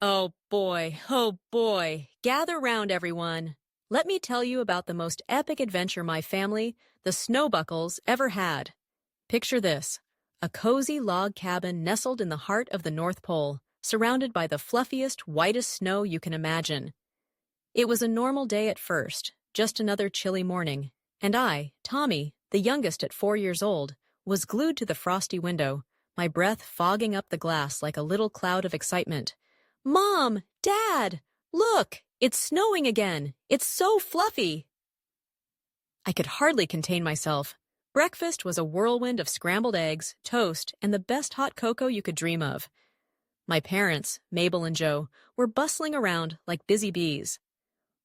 Oh boy. Gather round, everyone. Let me tell you about the most epic adventure my family, the Snowbuckles, ever had. Picture this: a cozy log cabin nestled in the heart of the North Pole, surrounded by the fluffiest, whitest snow you can imagine. It was a normal day at first, just another chilly morning, and I, Tommy, the youngest at 4 years old, was glued to the frosty window, my breath fogging up the glass like a little cloud of excitement. Mom! Dad! Look! It's snowing again! It's so fluffy! I could hardly contain myself. Breakfast was a whirlwind of scrambled eggs, toast, and the best hot cocoa you could dream of. My parents, Mabel and Joe, were bustling around like busy bees.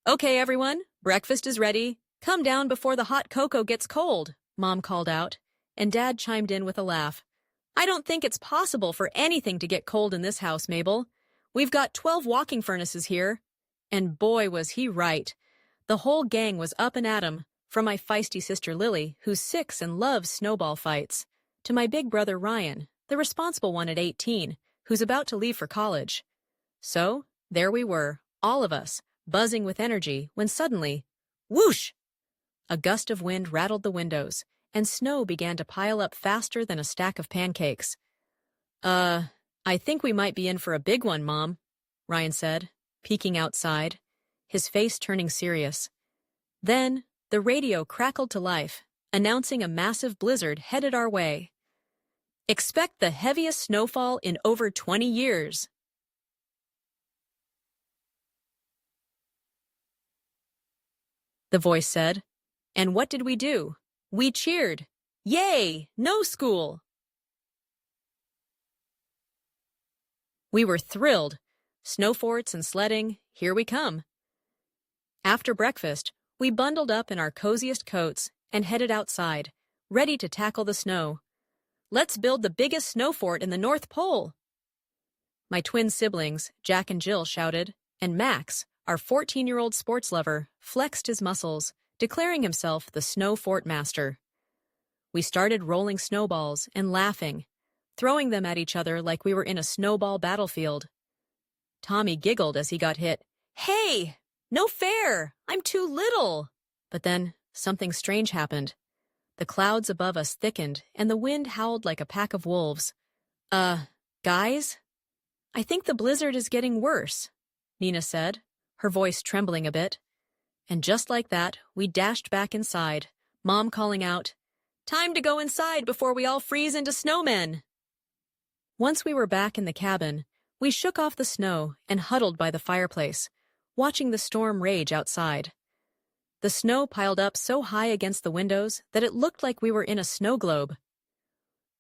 Okay, everyone, breakfast is ready. Come down before the hot cocoa gets cold, Mom called out, and Dad chimed in with a laugh. I don't think it's possible for anything to get cold in this house, Mabel. We've got 12 walking furnaces here. And boy, was he right. The whole gang was up and at 'em, from my feisty sister Lily, who's 6 and loves snowball fights, to my big brother Ryan, the responsible one at 18, who's about to leave for college. So, there we were, all of us, buzzing with energy, when suddenly, whoosh! A gust of wind rattled the windows, and snow began to pile up faster than a stack of pancakes. I think we might be in for a big one, Mom, Ryan said, peeking outside, his face turning serious. Then, the radio crackled to life, announcing a massive blizzard headed our way. Expect the heaviest snowfall in over 20 years. The voice said. And what did we do? We cheered. Yay! No school! We were thrilled. Snow forts and sledding, here we come. After breakfast, we bundled up in our coziest coats and headed outside, ready to tackle the snow. Let's build the biggest snow fort in the North Pole! My twin siblings, Jack and Jill, shouted, and Max, our 14-year-old sports lover, flexed his muscles, declaring himself the snow fort master. We started rolling snowballs and laughing, throwing them at each other like we were in a snowball battlefield. Tommy giggled as he got hit. Hey! No fair! I'm too little! But then, something strange happened. The clouds above us thickened, and the wind howled like a pack of wolves. Guys? I think the blizzard is getting worse, Nina said, her voice trembling a bit. And just like that, we dashed back inside, Mom calling out, Time to go inside before we all freeze into snowmen! Once we were back in the cabin, we shook off the snow and huddled by the fireplace, watching the storm rage outside. The snow piled up so high against the windows that it looked like we were in a snow globe.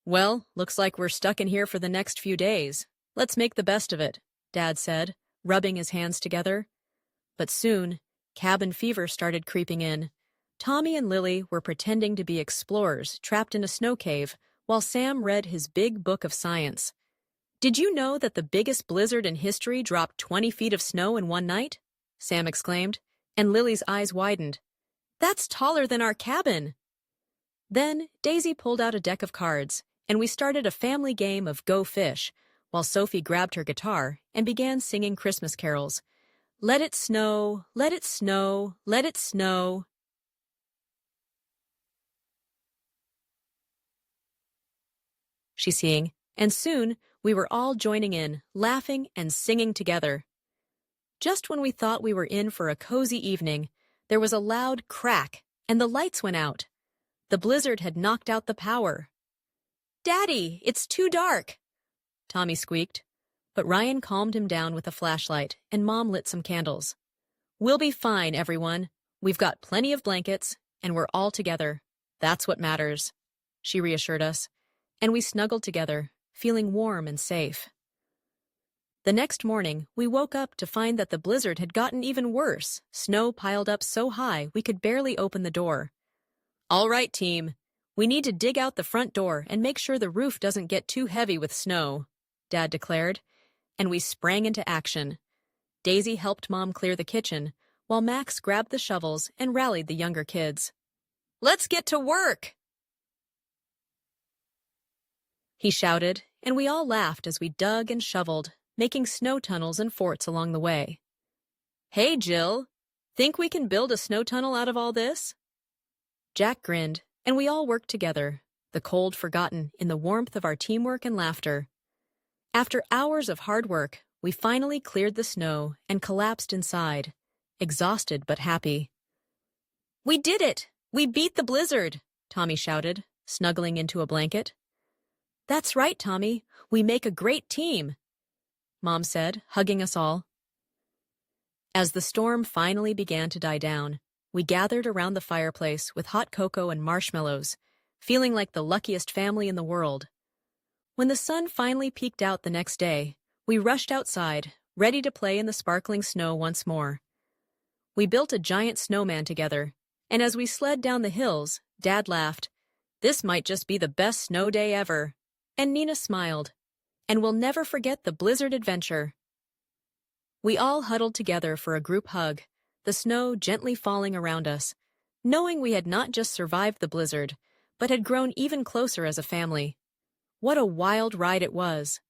Well, looks like we're stuck in here for the next few days. Let's make the best of it, Dad said, rubbing his hands together. But soon, cabin fever started creeping in. Tommy and Lily were pretending to be explorers trapped in a snow cave, while Sam read his big book of science. Did you know that the biggest blizzard in history dropped 20 feet of snow in one night? Sam exclaimed, and Lily's eyes widened. That's taller than our cabin! Then Daisy pulled out a deck of cards, and we started a family game of Go Fish, while Sophie grabbed her guitar and began singing Christmas carols. Let it snow, let it snow, let it snow. She sang, and soon we were all joining in, laughing and singing together. Just when we thought we were in for a cozy evening, there was a loud crack, and the lights went out. The blizzard had knocked out the power. Daddy, it's too dark, Tommy squeaked. But Ryan calmed him down with a flashlight, and Mom lit some candles. We'll be fine, everyone. We've got plenty of blankets, and we're all together. That's what matters, she reassured us, and we snuggled together, feeling warm and safe. The next morning, we woke up to find that the blizzard had gotten even worse. Snow piled up so high we could barely open the door. All right, team. We need to dig out the front door and make sure the roof doesn't get too heavy with snow, Dad declared, and we sprang into action. Daisy helped Mom clear the kitchen, while Max grabbed the shovels and rallied the younger kids. Let's get to work! He shouted, and we all laughed as we dug and shoveled, making snow tunnels and forts along the way. "Hey, Jill, think we can build a snow tunnel out of all this?" Jack grinned, and we all worked together, the cold forgotten in the warmth of our teamwork and laughter. After hours of hard work, we finally cleared the snow and collapsed inside, exhausted but happy. "We did it! We beat the blizzard!" Tommy shouted, snuggling into a blanket. "That's right, Tommy. We make a great team," Mom said, hugging us all. As the storm finally began to die down, we gathered around the fireplace with hot cocoa and marshmallows, feeling like the luckiest family in the world. When the sun finally peeked out the next day, we rushed outside, ready to play in the sparkling snow once more. We built a giant snowman together, and as we sled down the hills, Dad laughed. "This might just be the best snow day ever." And Nina smiled. "And we'll never forget the blizzard adventure." We all huddled together for a group hug, the snow gently falling around us, knowing we had not just survived the blizzard, but had grown even closer as a family. What a wild ride it was,